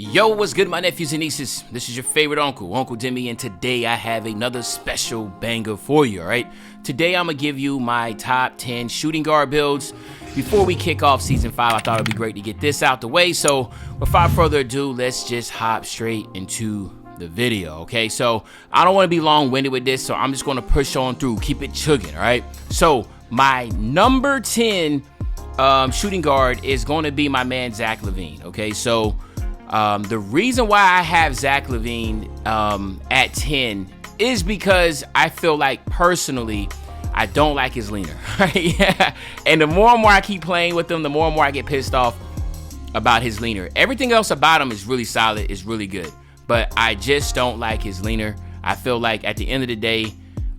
Yo, what's good, my nephews and nieces? This is your favorite uncle, Uncle Demi, and today I have another special banger for you, all right? Today I'm going to give you my top 10 shooting guard builds. Before we kick off Season 5, I thought it would be great to get this out the way, so without further ado, let's just hop straight into the video, okay? So I don't want to be long-winded with this, so I'm just going to push on through, keep it chugging, all right? So my number 10 shooting guard is going to be my man Zack LaVine, okay? So the reason why I have Zack LaVine at 10 is because I feel like personally I don't like his leaner. Yeah. And the more and more I keep playing with him, the more and more I get pissed off about his leaner. Everything else about him is really solid, is really good, but I just don't like his leaner. I feel like at the end of the day,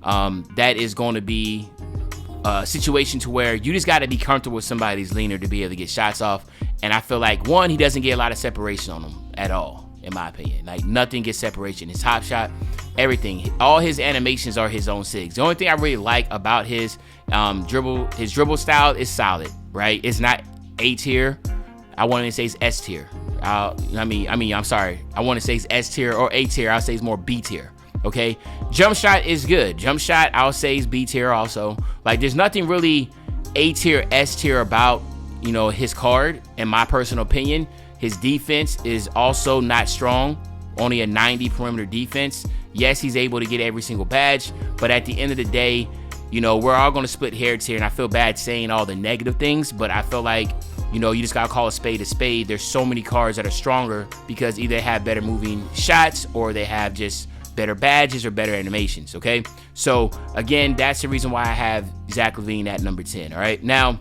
that is going to be a situation to where you just got to be comfortable with somebody's leaner to be able to get shots off. And I feel like, one, he doesn't get a lot of separation on him at all, in my opinion. Like, nothing gets separation. His top shot, everything. All his animations are his own sigs. The only thing I really like about his dribble style is solid, right? It's not A tier. I want to say it's S tier. I'm sorry. I want to say it's S tier or A tier. I'll say it's more B tier. Okay, jump shot is good. Jump shot, I'll say is B tier also. Like, there's nothing really A tier, S tier about, you know, his card. In my personal opinion, his defense is also not strong. Only a 90 perimeter defense. Yes, he's able to get every single badge, but at the end of the day, you know, we're all going to split hairs here, and I feel bad saying all the negative things, but I feel like, you know, you just got to call a spade a spade. There's so many cards that are stronger because either they have better moving shots or they have just better badges or better animations, okay? So, again, that's the reason why I have Zack LaVine at number 10, all right? Now,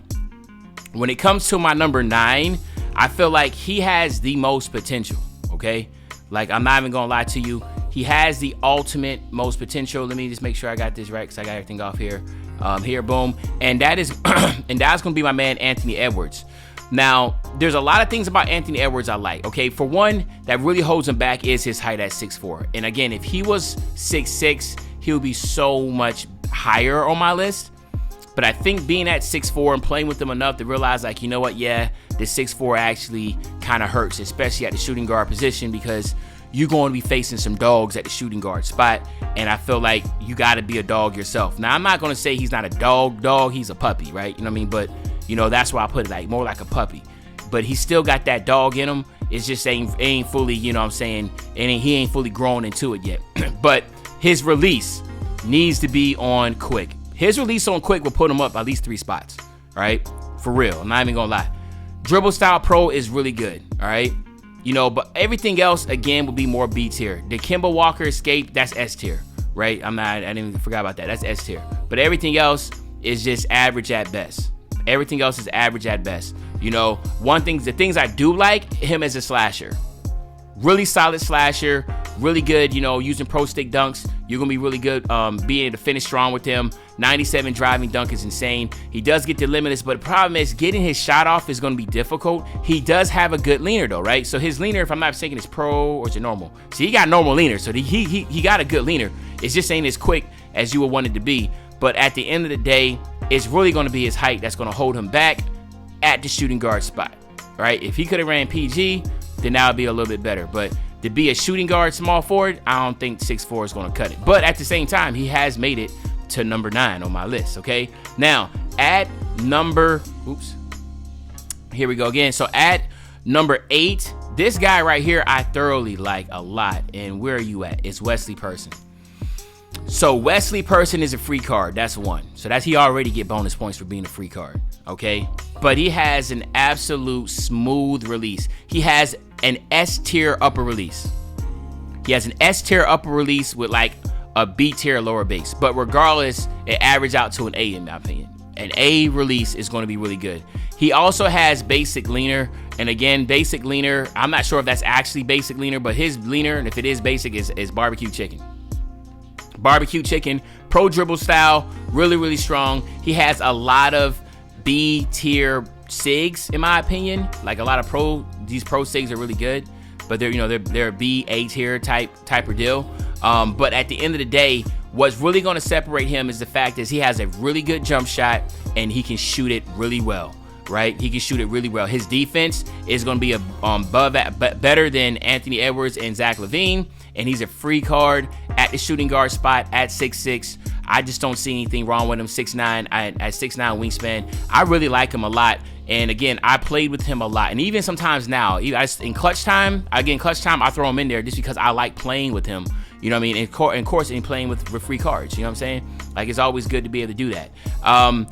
when it comes to my number 9, I feel like he has the most potential, okay? Like, I'm not even gonna lie to you. He has the ultimate most potential. Let me just make sure I got this right because I got everything off here. Here, boom. And that is, and that's gonna be my man, Anthony Edwards. Now, there's a lot of things about Anthony Edwards I like, okay? For one, that really holds him back is his height at 6'4". And again, if he was 6'6", he would be so much higher on my list. But I think being at 6'4" and playing with him enough to realize, like, you know what, yeah, the 6'4" actually kind of hurts, especially at the shooting guard position, because you're going to be facing some dogs at the shooting guard spot, and I feel like you got to be a dog yourself. Now, I'm not going to say he's not a dog, he's a puppy, right? You know what I mean? But, you know, that's why I put it like more like a puppy. But he still got that dog in him. It's just ain't fully, you know what I'm saying, and he ain't fully grown into it yet. But his release needs to be on quick. His release on quick will put him up at least 3 spots, all right? For real, I'm not even gonna lie. Dribble style pro is really good, all right? You know, but everything else, again, will be more B tier. The Kemba Walker escape, that's S tier, right? I didn't even forget about that. That's S tier. But everything else is just average at best. Everything else is average at best. You know, the things I do like, him as a slasher. Really solid slasher, really good, you know, using pro stick dunks. You're going to be really good being able to finish strong with him. 97 driving dunk is insane. He does get the limitless, but the problem is getting his shot off is going to be difficult. He does have a good leaner, though, right? So his leaner, if I'm not mistaken, is pro or is it normal? See, he got normal leaner, so he got a good leaner. It's just ain't as quick as you would want it to be. But at the end of the day, it's really going to be his height that's going to hold him back at the shooting guard spot, right? If he could have ran PG, then that would be a little bit better. But to be a shooting guard small forward, I don't think 6'4" is going to cut it. But at the same time, he has made it to number 9 on my list, okay? Now, at number, here we go again. So at number 8, this guy right here, I thoroughly like a lot. And where are you at? It's Wesley Person. So Wesley Person is a free card. That's one. So he already get bonus points for being a free card, okay? But he has an absolute smooth release. He has an S tier upper release. He has an S tier upper release with like a B tier lower base. But regardless, it averages out to an A in my opinion. An A release is going to be really good. He also has basic leaner. And again, basic leaner, I'm not sure if that's actually basic leaner, but his leaner, and if it is basic, is barbecue chicken. Barbecue chicken, pro dribble style, really, really strong. He has a lot of B tier SIGs, in my opinion. Like a lot of these pro SIGs are really good, but they're B, A tier type of deal. But at the end of the day, what's really going to separate him is the fact is he has a really good jump shot and he can shoot it really well. right? He can shoot it really well. His defense is going to be better than Anthony Edwards and Zack LaVine, and he's a free card at the shooting guard spot at 6'6". I just don't see anything wrong with him. 6'9", at 6'9" wingspan. I really like him a lot. And again, I played with him a lot. And even sometimes now, in clutch time, I throw him in there just because I like playing with him. You know what I mean? And of course, in playing with free cards. You know what I'm saying? Like, it's always good to be able to do that.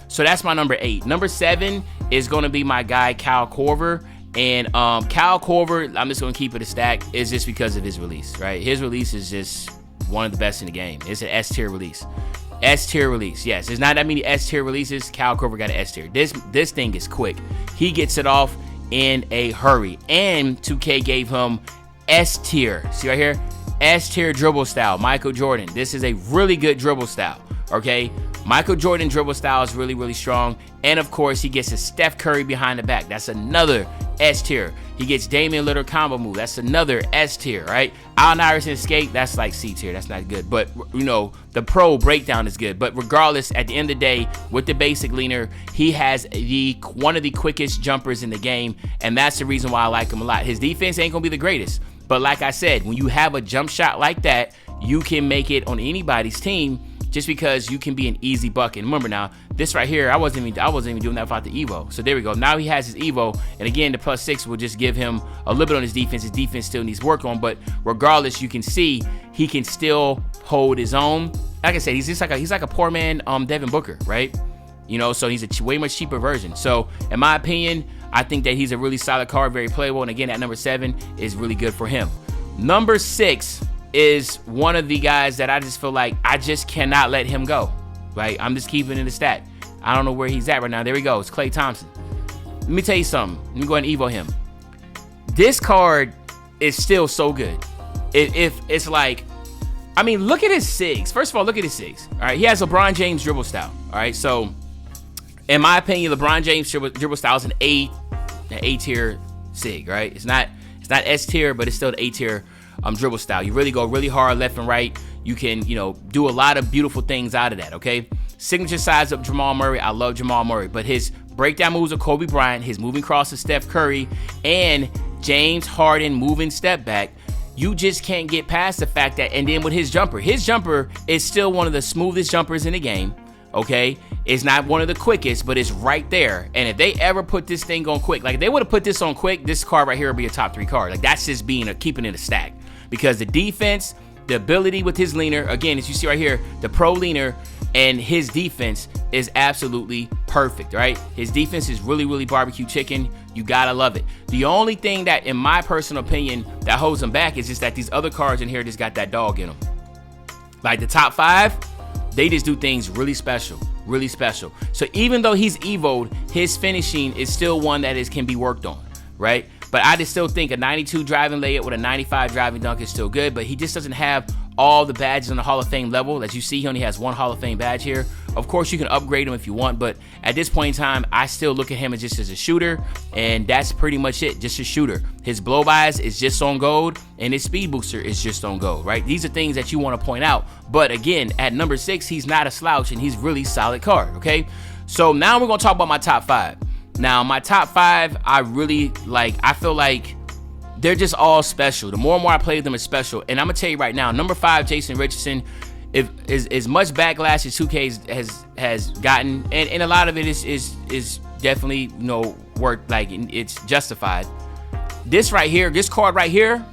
So that's my number 8. Number 7 is going to be my guy, Kyle Korver. And Kyle Korver, I'm just going to keep it a stack, is just because of his release, right? His release is just one of the best in the game. It's an S-tier release. S-tier release. Yes, there's not that many S-tier releases. Kyle Korver got an S-tier. This thing is quick. He gets it off in a hurry. And 2K gave him S-tier. See right here? S-tier dribble style. Michael Jordan. This is a really good dribble style. Okay? Michael Jordan dribble style is really, really strong. And of course, he gets a Steph Curry behind the back. That's another S-tier. He gets Damian Lillard combo move. That's another S-tier, right? Allen Iverson escape. That's like C-tier. That's not good. But, you know, the pro breakdown is good. But regardless, at the end of the day, with the basic leaner, he has one of the quickest jumpers in the game. And that's the reason why I like him a lot. His defense ain't going to be the greatest. But like I said, when you have a jump shot like that, you can make it on anybody's team just because you can be an easy bucket. Remember now, this right here, I wasn't even doing that without the Evo. So there we go. Now he has his Evo, and again, the +6 will just give him a little bit on his defense. His defense still needs work on, but regardless, you can see he can still hold his own. Like I said, he's like a poor man, Devin Booker, right? You know, so he's a way much cheaper version. So in my opinion, I think that he's a really solid card, very playable, and again, at number 7 is really good for him. Number 6 is one of the guys that I just feel like I just cannot let him go, right? I'm just keeping it in the stack. I don't know where he's at right now. There he goes, Klay Thompson. Let me tell you something. Let me go ahead and Evo him. This card is still so good. If it's like, I mean, look at his SIGs. First of all, look at his SIGs. All right, he has LeBron James dribble style. All right, so in my opinion, LeBron James dribble style is an A tier SIG, right? It's not S tier, but it's still the A tier dribble style. You really go really hard left and right. You can, you know, do a lot of beautiful things out of that, okay? Signature size of Jamal Murray. I love Jamal Murray, but his breakdown moves of Kobe Bryant, his moving cross of Steph Curry, and James Harden moving step back, you just can't get past the fact that, and then with his jumper is still one of the smoothest jumpers in the game, okay? It's not one of the quickest, but it's right there. And if they ever put this thing on quick, like if they would have put this on quick, this card right here would be a top 3 card. Like that's just keeping it a stack. Because the defense, the ability with his leaner, again, as you see right here, the pro leaner and his defense is absolutely perfect, right? His defense is really, really barbecue chicken. You gotta love it. The only thing that, in my personal opinion, that holds him back is just that these other cards in here just got that dog in them. Like the top 5, they just do things really special, really special. So even though he's evoed, his finishing is still one that can be worked on, right? But I just still think a 92 driving layup with a 95 driving dunk is still good, but he just doesn't have all the badges on the Hall of Fame level. As you see, he only has 1 Hall of Fame badge here. Of course, you can upgrade him if you want, but at this point in time, I still look at him as just as a shooter, and that's pretty much it, just a shooter. His blow-bys is just on gold, and his speed booster is just on gold, right? These are things that you want to point out, but again, at number 6, he's not a slouch, and he's really solid card, okay? So now we're going to talk about my top 5. Now, my top 5, I really like. I feel like they're just all special. The more and more I play them, it's special. And I'm going to tell you right now, number 5, Jason Richardson, as much backlash as 2K has gotten, and a lot of it is definitely, you know, worth, like, it's justified. This right here, this card right here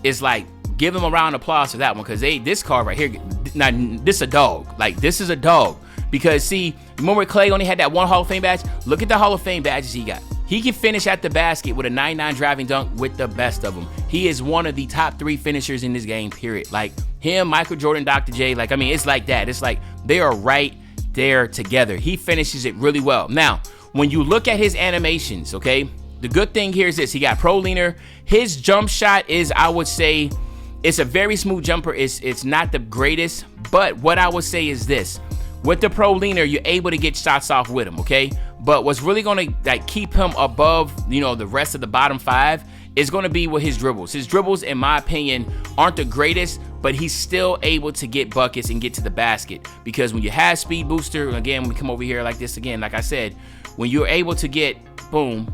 is like, give them a round of applause for that one, because this card right here, now, this a dog. Like, this is a dog. Because, see, remember Klay only had that 1 Hall of Fame badge? Look at the Hall of Fame badges he got. He can finish at the basket with a 99 driving dunk with the best of them. He is one of the top 3 finishers in this game, period. Like, him, Michael Jordan, Dr. J, like, I mean, it's like that. It's like they are right there together. He finishes it really well. Now, when you look at his animations, okay, the good thing here is this. He got pro leaner. His jump shot is, I would say, it's a very smooth jumper. It's not the greatest, but what I would say is this. With the pro leaner, you're able to get shots off with him, okay? But what's really going to like keep him above, you know, the rest of the bottom 5 is going to be with his dribbles. His dribbles, in my opinion, aren't the greatest, but he's still able to get buckets and get to the basket. Because when you have speed booster, again, when we come over here like this again, like I said, when you're able to get, boom,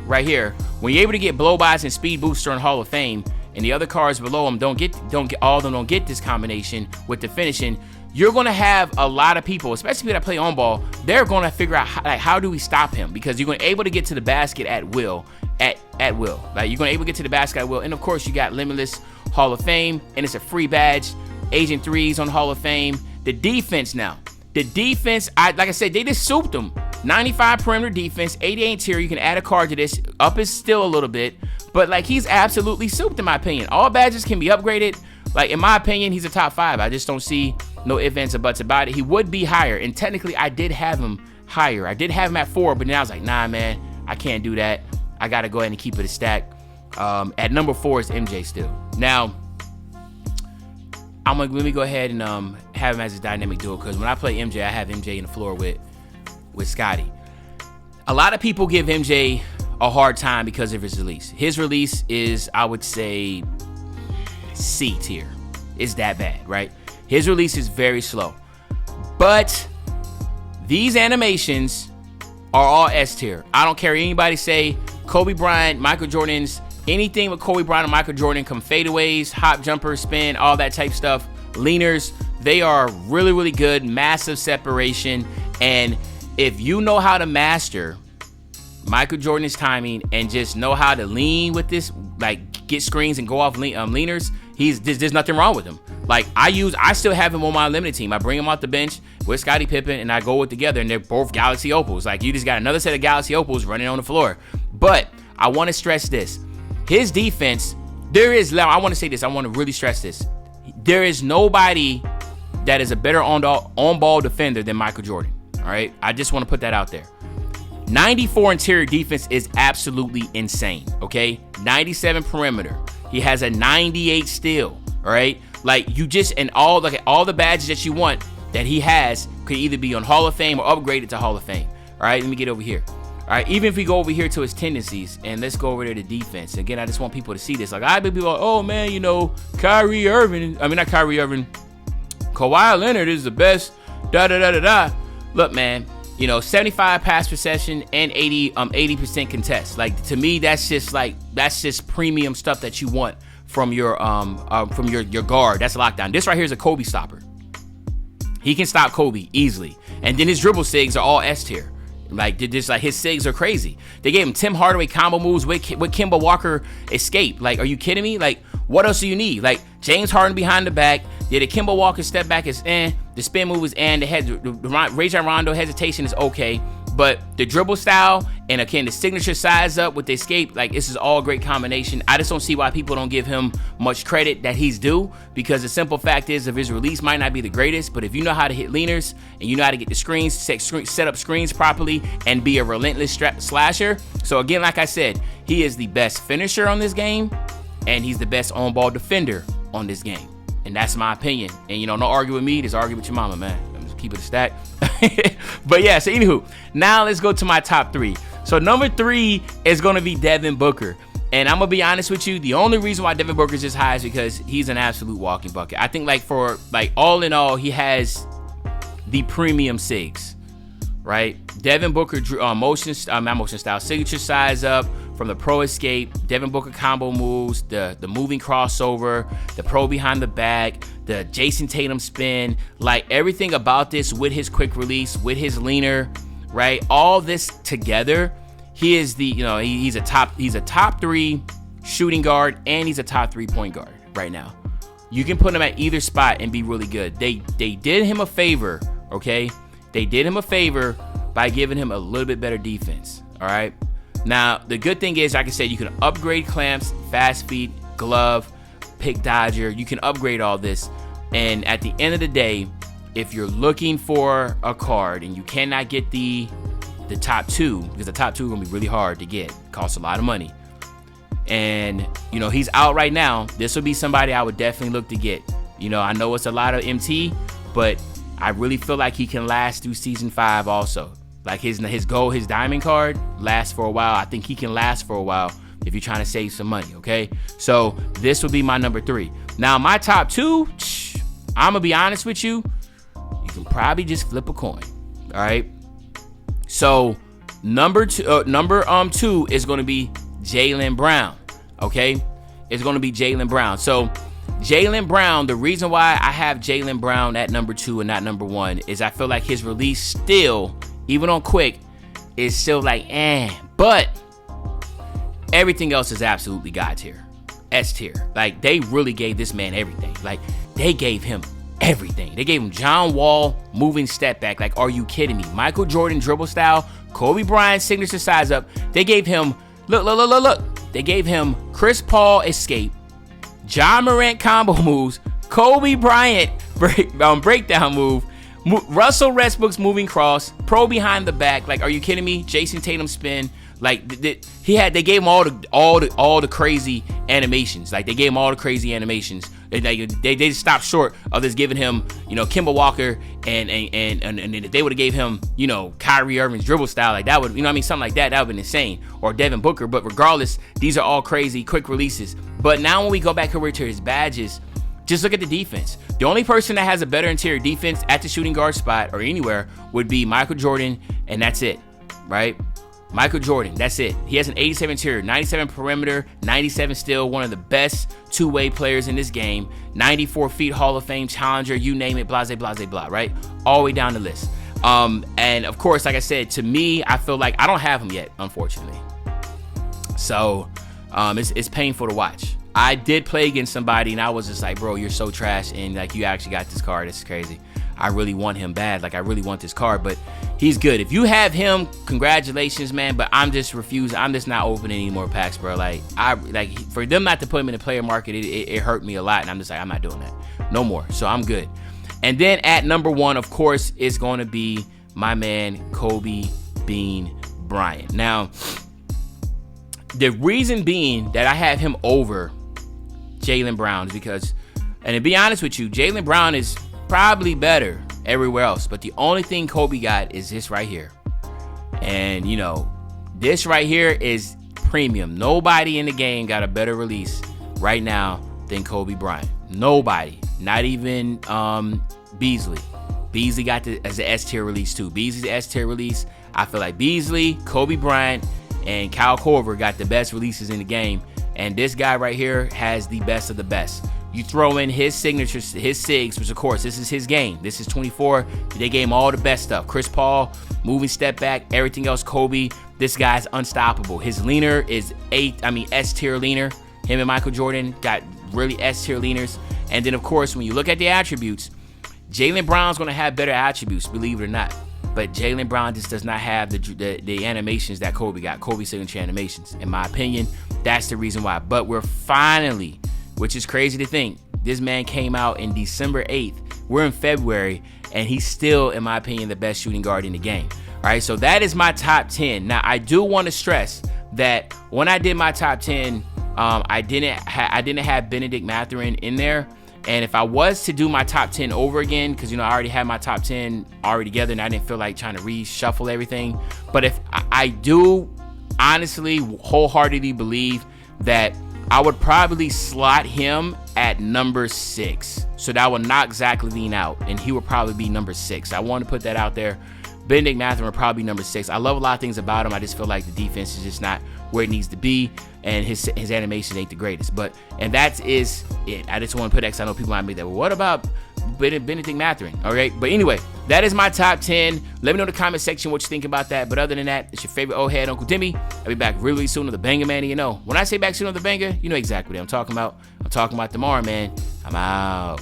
right here, when you're able to get blow-bys and speed booster in Hall of Fame, and the other cards below him don't get all of them don't get this combination with the finishing, you're going to have a lot of people, especially people that play on ball, they're going to figure out how do we stop him, because you're going to be able to get to the basket at will, at will. Like, you're going to be able to get to the basket at will. And of course, you got Limitless Hall of Fame, and it's a free badge. Agent 3's on Hall of Fame. The defense now. The defense, like I said, they just souped them. 95 perimeter defense, 88 interior. You can add a card to this. Up is still a little bit, but like, he's absolutely souped in my opinion. All badges can be upgraded. Like, in my opinion, he's a top 5. I just don't see no ifs, ands, or buts about it. He would be higher, and technically I did have him higher. I did have him at 4, but then I was like, nah, man, I can't do that. I got to go ahead and keep it a stack. At number 4 is MJ still. Now, let me go ahead and have him as a dynamic duo, because when I play MJ, I have MJ in the floor with Scotty. A lot of people give MJ a hard time because of his release. His release is, I would say, C tier. It's that bad, right? His release is very slow. But these animations are all S tier. I don't care what anybody say. Kobe Bryant, Michael Jordan's, anything with Kobe Bryant and Michael Jordan, come fadeaways, hop jumpers, spin, all that type stuff, leaners, they are really, really good, massive separation. And if you know how to master Michael Jordan's timing and just know how to lean with this, like get screens and go off leaners, there's nothing wrong with him. Like, I still have him on my limited team. I bring him off the bench with Scottie Pippen, and I go with together, and they're both Galaxy Opals. Like, you just got another set of Galaxy Opals running on the floor. But I want to stress this. His defense, I want to say this. I want to really stress this. There is nobody that is a better on-ball defender than Michael Jordan. All right? I just want to put that out there. 94 interior defense is absolutely insane, okay? 97 perimeter. He has a 98 steal, all right? Like, you just, and all the badges that you want that he has could either be on Hall of Fame or upgraded to Hall of Fame. All right, let me get over here. All right, even if we go over here to his tendencies, and let's go over there to defense. Again, I just want people to see this. Like, I've been people like, oh man, Kawhi Leonard is the best, Look, man, 75 pass possession and 80% contest. Like, to me, that's just premium stuff that you want from your guard. That's lockdown. This right here is a Kobe stopper. He can stop Kobe easily. And then his dribble sigs are all S tier. Like, his sigs are crazy. They gave him Tim Hardaway combo moves with Kemba Walker escape. Like, are you kidding me? Like, what else do you need? Like, James Harden behind the back. Yeah, the Kemba Walker step back is the spin move is the Rajon Rondo hesitation is okay. But the dribble style and, again, the signature size up with the escape, like, this is all a great combination. I just don't see why people don't give him much credit that he's due, because the simple fact is, if his release might not be the greatest, but if you know how to hit leaners and you know how to get the screens, set up screens properly, and be a relentless slasher. So again, like I said, he is the best finisher on this game, and he's the best on-ball defender on this game. And that's my opinion. And, don't argue with me, just argue with your mama, man. Keep it a stack. But yeah, so anywho, now let's go to my top 3. So number 3 is going to be Devin Booker. And I'm going to be honest with you, the only reason why Devin Booker is this high is because he's an absolute walking bucket. I think, all in all, he has the premium sigs, right? Devin Booker drew signature size up from the pro escape, Devin Booker combo moves, the moving crossover, the pro behind the back, the Jason Tatum spin, like everything about this with his quick release, with his leaner, right? All this together, he is he's a top 3 shooting guard, and he's a top 3 point guard right now. You can put him at either spot and be really good. They did him a favor, okay? They did him a favor by giving him a little bit better defense, all right? Now, the good thing is, like I said, you can upgrade clamps, fast feet, glove, pick dodger. You can upgrade all this. And at the end of the day, if you're looking for a card and you cannot get the top 2, because the top 2 are going to be really hard to get, costs a lot of money, and, he's out right now, this would be somebody I would definitely look to get. I know it's a lot of MT, but I really feel like he can last through season 5 also. Like his diamond card lasts for a while. I think he can last for a while if you're trying to save some money, okay? So this would be my number 3. Now, my top 2, I'm gonna be honest with you, you can probably just flip a coin, all right? So number 2 is gonna be Jaylen Brown, okay? It's gonna be Jaylen Brown. So Jaylen Brown, the reason why I have Jaylen Brown at number 2 and not number 1 is I feel like his release still, even on quick, is still like, but everything else is absolutely God tier, S tier. Like, they really gave this man everything. Like, they gave him everything. They gave him John Wall moving step back. Like, are you kidding me? Michael Jordan dribble style, Kobe Bryant signature size up. They gave him, look. They gave him Chris Paul escape, John Morant combo moves, Kobe Bryant breakdown move, Russell Westbrook's moving cross, pro behind the back. Like, are you kidding me? Jason Tatum spin. Like, they gave him all the crazy animations. Like, they gave him all the crazy animations. They stopped short of just giving him, Kemba Walker and if they would have gave him, Kyrie Irving's dribble style, like that would, something like that would have been insane. Or Devin Booker. But regardless, these are all crazy quick releases. But now when we go back over to his badges, just look at the defense. The only person that has a better interior defense at the shooting guard spot or anywhere would be Michael Jordan, and that's it, right? Michael Jordan, that's it. He has an 87 interior, 97 perimeter, 97 still, one of the best two-way players in this game, 94 feet Hall of Fame challenger, you name it, blah, right? All the way down the list. And of course, like I said, to me, I feel like I don't have him yet, unfortunately. So it's painful to watch. I did play against somebody and I was just like, bro, you're so trash, and like, you actually got this card. This is crazy. I really want him bad. Like, I really want this card, but he's good. If you have him, congratulations, man. But I'm just refusing. I'm just not opening any more packs, bro. Like, for them not to put him in the player market, it hurt me a lot. And I'm just like, I'm not doing that no more. So I'm good. And then at number 1, of course, is going to be my man, Kobe Bean Bryant. Now, the reason being that I have him over Jaylen Brown is because, and to be honest with you, Jaylen Brown is probably better everywhere else, but the only thing Kobe got is this right here. And this right here is premium. Nobody in the game got a better release right now than Kobe Bryant. Nobody, not even Beasley. Beasley got as an S tier release too. Beasley's S tier release. I feel like Beasley, Kobe Bryant, and Kyle Korver got the best releases in the game, and this guy right here has the best of the best. You throw in his signatures, his SIGs, which of course, this is his game. This is 24. They gave him all the best stuff. Chris Paul, moving step back, everything else, Kobe. This guy's unstoppable. His leaner is S tier leaner. Him and Michael Jordan got really S tier leaners. And then of course, when you look at the attributes, Jaylen Brown's gonna have better attributes, believe it or not. But Jaylen Brown just does not have the animations that Kobe got, Kobe signature animations. In my opinion, that's the reason why. But we're finally, which is crazy to think, this man came out in December 8th. We're in February, and he's still, in my opinion, the best shooting guard in the game. All right, so that is my top 10. Now, I do want to stress that when I did my top 10, I didn't have Benedict Mathurin in there. And if I was to do my top 10 over again, because, I already had my top 10 already together, and I didn't feel like trying to reshuffle everything. But if I do honestly, wholeheartedly believe that I would probably slot him at number 6. So that would knock Zack LaVine out, and he would probably be number 6. I want to put that out there. Benedict Mathurin would probably be number 6. I love a lot of things about him. I just feel like the defense is just not where it needs to be, and his animation ain't the greatest. And that is it. I just want to put X. I know people might make that. Well, what about Benedict Mathurin? All right. But anyway, that is my top 10. Let me know in the comment section what you think about that. But other than that, it's your favorite old head, Uncle Demi. I'll be back really soon with the banger, man. And when I say back soon with the banger, you know exactly what I'm talking about. I'm talking about tomorrow, man. I'm out.